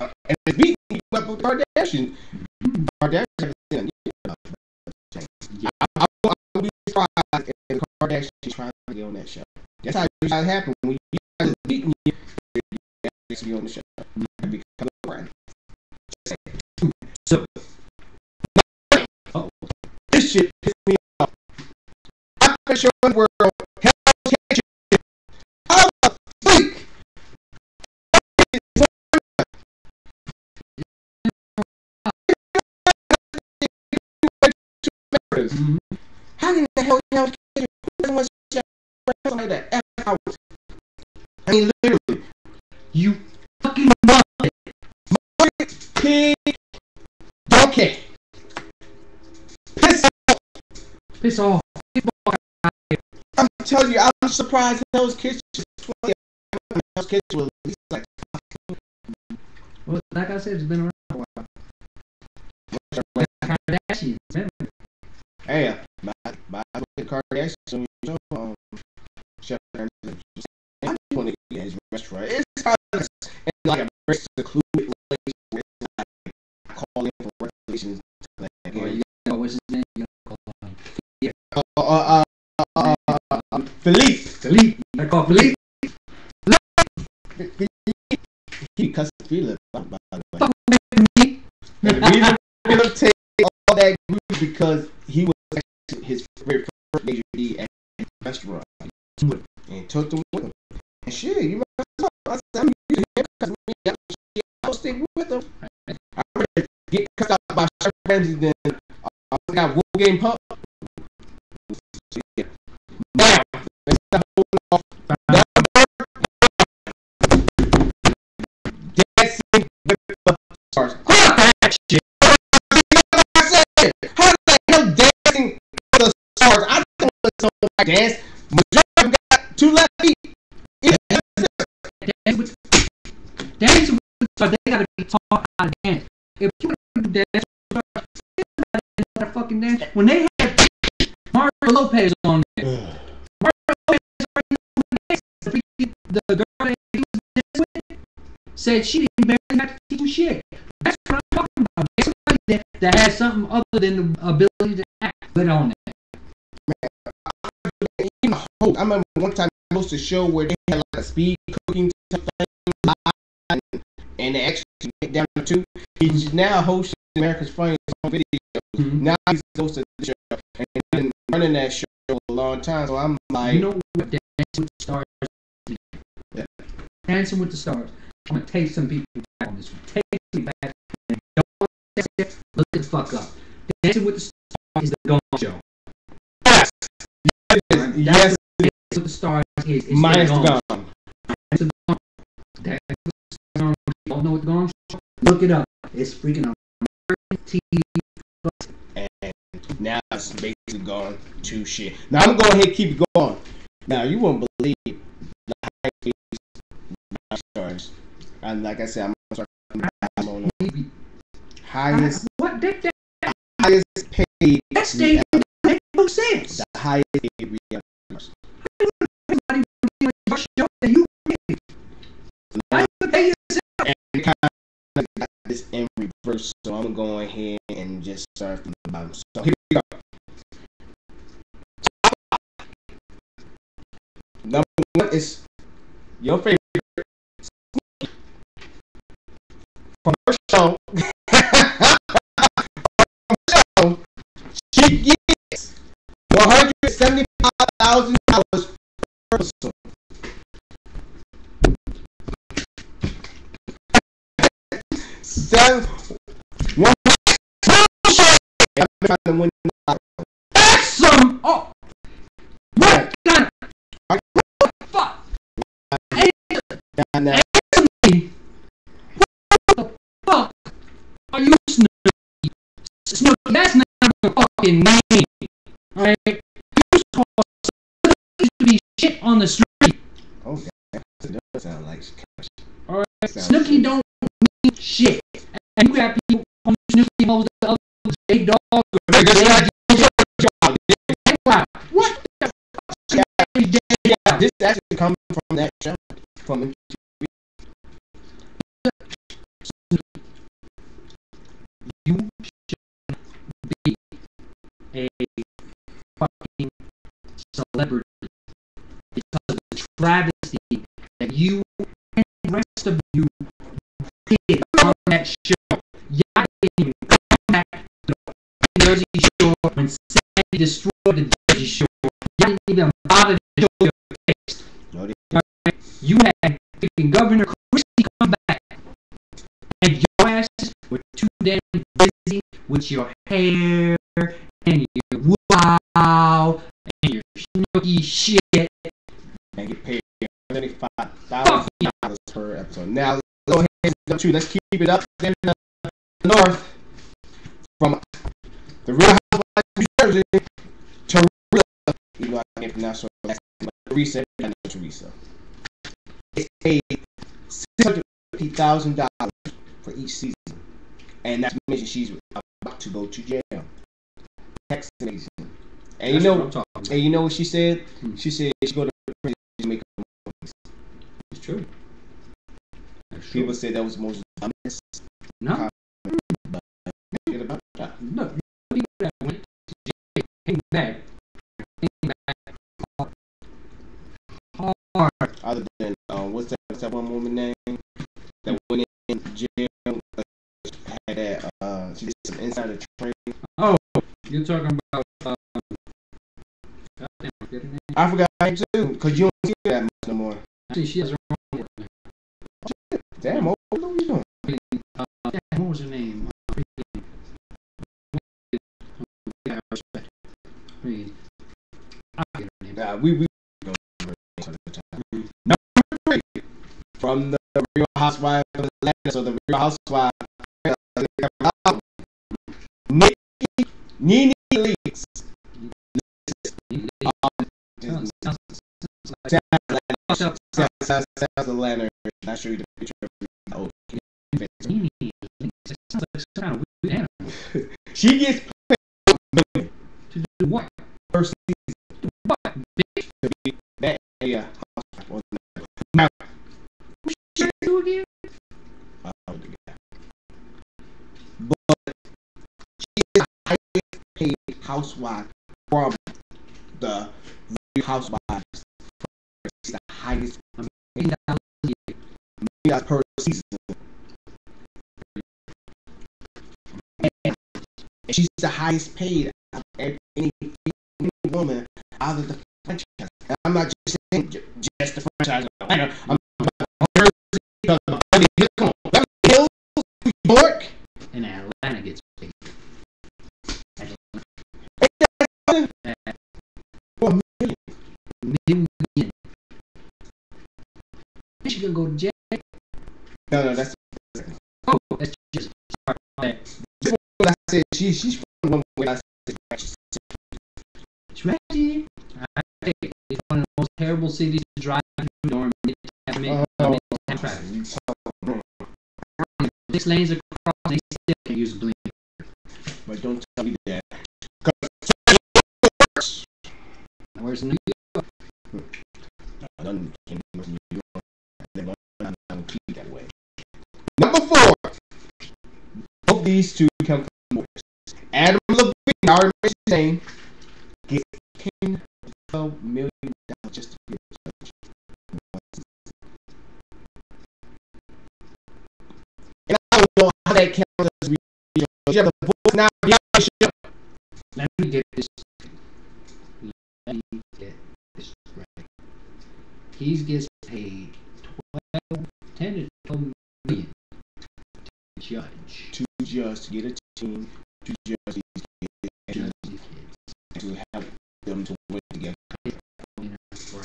beating up with Kardashian. Kardashian. I wouldn't be surprised if the Kardashian trying to be on that show. That's how it happen when you guys beating you. You have to be on the show. You have to become a brand. So, this shit pissed me off. I'm the show in the world. Hell, how the freak? Mm-hmm. How in the hell who doesn't want to somebody that F out? I mean, literally, you fucking mother, pig, donkey, piss off. I'm telling you, I'm surprised those kids just 20. Those kids were at least like. Well, like I said, it's been around a while. Kardashians, remember? Hey, by the Kardashians on your show, Chef Ramsay, I just want to eat at his restaurant. It's kind of like a very secluded place where it's like calling for regulations. Like, what's his name? Yeah. Philippe. I call Philippe. He cussed Philip, by the way. And the reason Philip take all that group because he was actually his very first major D at the restaurant. And took them with him. And shit, you must I said, I'm using him because I'll stick with him. I'd rather get cussed out by Chef Ramsay than I got Wolf Game Pup. Now, let's stop holding off. Stars. How the hell dancing for the stars? I don't want to dance. Majority of them got 2 left feet. Dance with the stars, they gotta be taught how to dance. If you want to dance with the stars, they gotta fucking dance. When they had Mario Lopez on there, the girl that he was dancing with said she didn't barely have to teach him shit. That's what I'm talking about. There's somebody that has something other than the ability to act good on it. Man, I remember one time I hosted a show where they had like a speed cooking thing, and they actually went down to. He's now hosting America's Funniest Home Video Show. Mm-hmm. Now he's hosting the show, and he's been running that show for a long time. So I'm like, you know what? Dancing with the Stars. Yeah. Dancing with the Stars. I'm gonna take some people back on this one. Take me back and don't look the fuck up. Dancing with the Stars is the Gong Show. Yes. Yes. Dancing with the Stars is minus the Gong. Don't know what the Gong Show? Look it up. It's freaking American TV. And now it's basically gone to shit. Now I'm going ahead and keep it going. Now you won't believe the highest stars. And like I said, I'm on the highest. What? Highest paid. That statement makes no sense. The highest paid reality stars. Everybody will be on your show that you made. I would pay yourself. And kind of got this in reverse, so I'm going ahead and just start from the bottom. So here we go. Number 1 is your favorite. From her show, she gets $175,000 per person. That's some. Oh, what kind of fuck? Answer me. What the fuck are you, Snooki? Snooki, that's not your fucking name. Alright? You used to be shit on the street. Oh, that does sound like cash. Alright? Snooki don't mean shit. And you got people on Snooki knows the other J Dog or what the fuck? This actually comes from that show. From you should be a fucking celebrity travesty that you and the rest of you did on that show. Y'all didn't even come back to the Jersey Shore when Sandy destroyed the Jersey Shore. Y'all didn't even bother to show your face. No, you had freaking Governor Christie come back, and your asses were too damn busy with your hair and your wow and your snooky shit. And get paid $75,000 per episode. Now, go ahead and up to, let's keep it up there in the north from the Real Housewives of New Jersey to Teresa, even though I can't pronounce her last name, but Teresa, I know Teresa. It's paid $650,000 for each season, and not to mention she's about to go to jail. That's amazing. And you know what she said? She said she go to prison to make her movies. It's true. People say that was the most dumbest. No. But forget about that. No. People that went to jail came back hard. Other than what's that one woman name that went in jail? Had that she did some insider trading. Oh, you're talking about I forgot her name too, because you don't see that much no more. Actually, she has her own work now. Damn, what are you doing? What was her name? We Number 3 from the Real Housewives of Atlanta, so the Real Housewives Nene Leakes. Sounds Atlanta. I'll show you the picture of She gets paid to do what? Per season. What? To be that area housewife. Now, what should I do again? But she is the highest paid housewife from the Real Housewives. She's the highest paid per season. And she's the highest paid of any woman out of the franchise. And I'm not just saying just the franchise of Atlanta. I'm talking about Beverly Hills. Come on, Beverly Hills, New York. And Atlanta gets paid. $1 million. She gonna go to jail. No, that's. Oh, that's just. Sorry about that. This is what I said. She's from one way. I said Reggie. It's one of the most terrible cities to drive through during midterm traffic. 6 lanes across, they still can use a blinker. But don't tell me that. Where's New York? None can be New York. They're going to keep it that way. Number 4. Both these two come from Morris. Adam Levine, I already mentioned his name, gets $10-12 million just to be a judge. And I don't know how that counts as you have the voice now. Let me get this. Let me get this right. He gets paid 10 to 12 million to judge. To judge, to get a team, to judge these kids, and to help them to work together. You have servicemen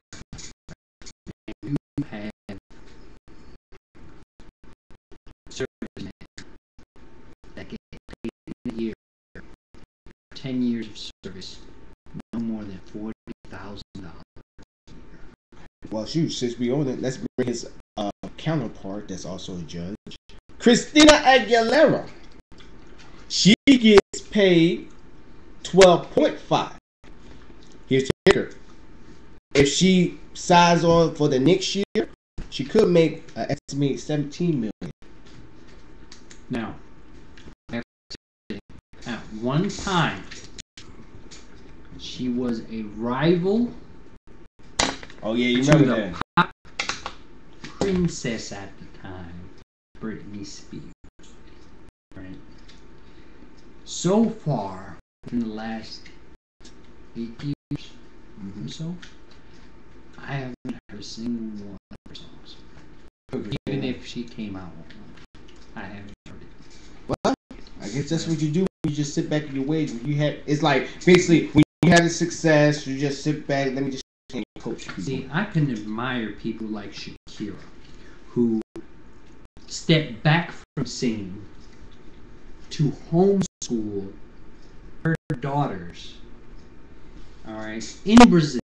that get paid in a year for 10 years of service, no more than $40,000 a year. Well, shoot, since we own it, let's bring his counterpart that's also a judge, Christina Aguilera. She gets paid 12.5. Here's the kicker. If she signs on for the next year, she could make an estimated $17 million. Now, at one time, she was a rival. Oh yeah, you remember that? princess at the time, Britney Spears. Right. So far, in the last 8 years or so, I haven't heard a single one of her songs. Even if she came out with one, I haven't heard it. Well, I guess that's what you do. You just sit back in your ways. It's like basically when you have a success, you just sit back. Let me just coach people. See, I can admire people like Shakira, who stepped back from singing to homeschool her daughters. All right, in Brazil,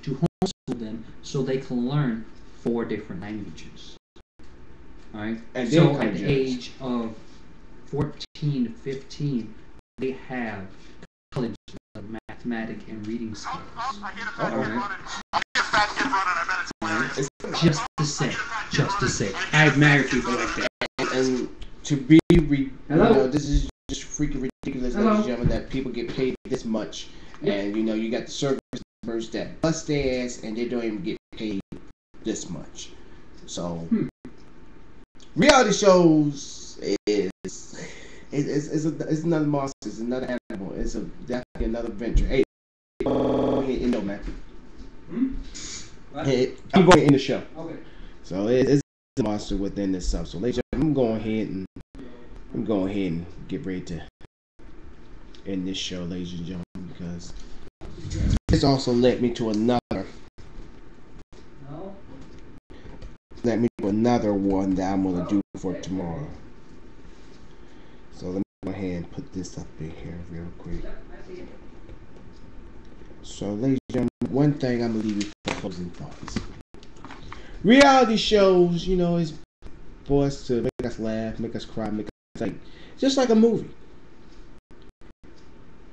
to homeschool them so they can learn 4 different languages. All right, and so at the age of 14 to 15, they have college mathematics and reading skills. Just to say, I admire people like that. And to be, this is just freaking ridiculous, ladies and gentlemen, that people get paid this much, and you got the service members that bust their ass and they don't even get paid this much. So, reality shows is another monster, it's another animal, it's definitely another venture. Hey, man. Hey, I'm going to end the show. Okay. So it's a monster within itself. So ladies and gentlemen, I'm going ahead and get ready to end this show, ladies and gentlemen, because this also led me to another one that I'm going to do for tomorrow. So let me go ahead and put this up in here real quick. So ladies and gentlemen, one thing I'm going to leave you for closing thoughts. Reality shows, is for us to make us laugh, make us cry, make us just like a movie.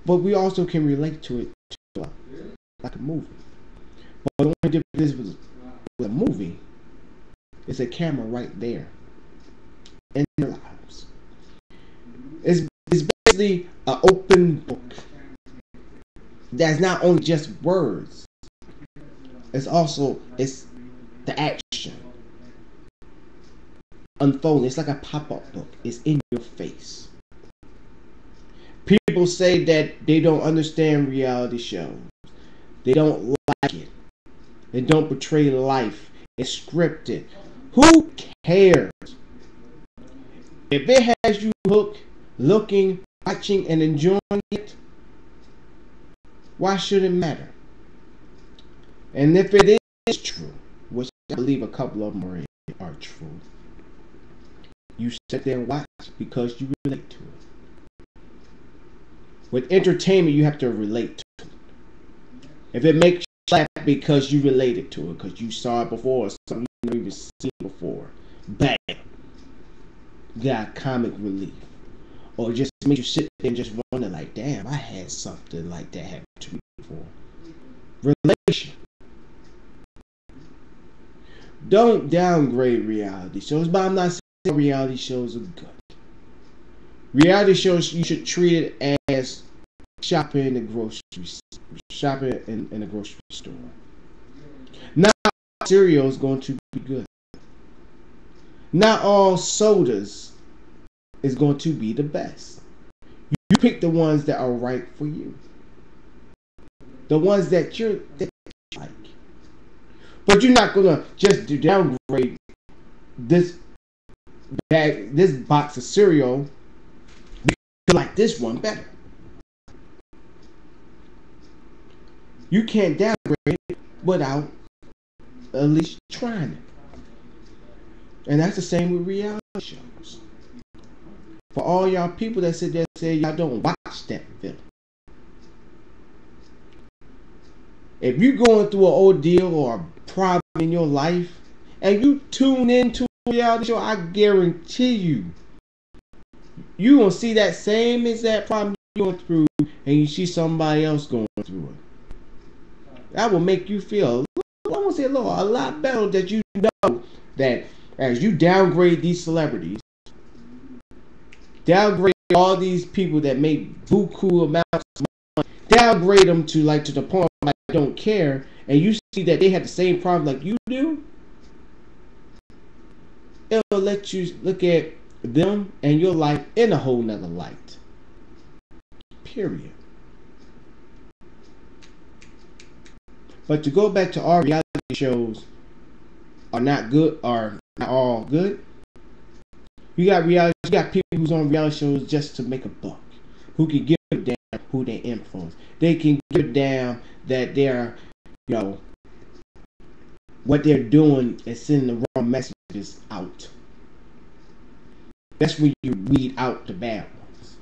But we also can relate to it like a movie. But the only difference with a movie is a camera right there in their lives. It's basically an open book. That's not only just words. It's the action unfolding. It's like a pop-up book. It's in your face. People say that they don't understand reality shows. They don't like it. They don't portray life. It's scripted. Who cares? If it has you hooked, looking, watching, and enjoying it, why should it matter? And if it is true, which I believe a couple of them are true, you sit there and watch because you relate to it. With entertainment, you have to relate to it. If it makes you laugh because you related to it, because you saw it before, or something you never even seen before, bam, you got comic relief. Or just makes you sit there and just wonder, like, damn, I had something like that happen to me before. Relation. Don't downgrade reality shows, but I'm not saying reality shows are good. Reality shows, you should treat it as shopping in the grocery store. Not all cereal is going to be good. Not all sodas is going to be the best. You pick the ones that are right for you. The ones that you like. But you're not going to just downgrade this box of cereal because you like this one better. You can't downgrade it without at least trying it. And that's the same with reality shows. For all y'all people that sit there and say y'all don't watch that film. If you're going through an ordeal or a problem in your life and you tune into a reality show, I guarantee you're going to see that same exact problem you're going through and you see somebody else going through it. That will make you feel, I won't say a lot better, that you know that as you downgrade these celebrities, downgrade all these people that make buku amounts of money, downgrade them to the point where I don't care, and you see that they have the same problem like you do, it'll let you look at them and your life in a whole nother light. Period. But to go back to our reality shows are not good, are not all good. You got people who's on reality shows just to make a buck, who can give a damn who they influence. They can give a damn that they're, you know, what they're doing is sending the wrong messages out. That's when you weed out the bad ones.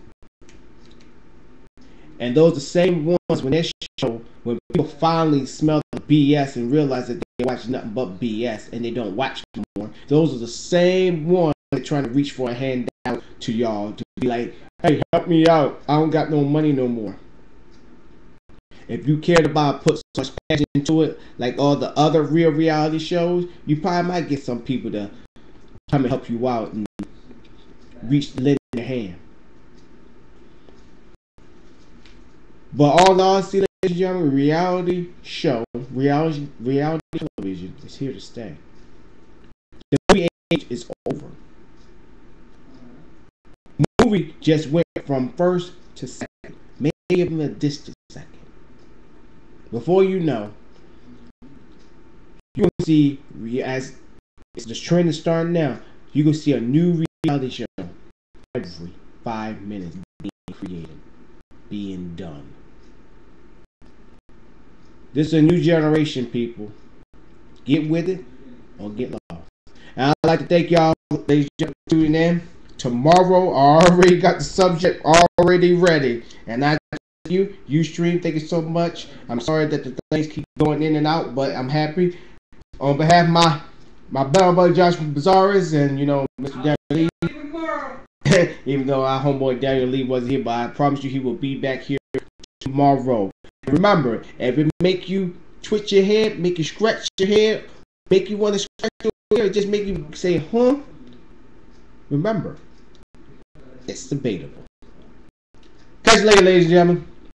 And those are the same ones when they show, when people finally smell the BS and realize that they watch nothing but BS and they don't watch no more. Those are the same ones that trying to reach for a handout to y'all to be like, hey, help me out. I don't got no money no more. If you cared about put so much passion into it, like all the other real reality shows, you probably might get some people to come and help you out and reach the lend their hand. But all in all, see, ladies and gentlemen, reality television is here to stay. The movie age is over. Movie just went from first to second, maybe even a distant second. Before you know, you're gonna see, as it's the trend is starting now, you're gonna see a new reality show every 5 minutes being created, being done. This is a new generation, people. Get with it or get lost. And I'd like to thank y'all, ladies and gentlemen, for tuning in. Tomorrow, I already got the subject already ready. And I thank you stream, thank you so much. I'm sorry that the things keep going in and out, but I'm happy. On behalf of my bell buddy Josh from Bizarres and, you know, Mr. Daniel Lee. Even though our homeboy Daniel Lee wasn't here, but I promise you he will be back here tomorrow. Remember, if it make you twitch your head, make you scratch your head, make you want to scratch your hair, just make you say, huh? Remember, it's debatable. Catch you later, ladies and gentlemen.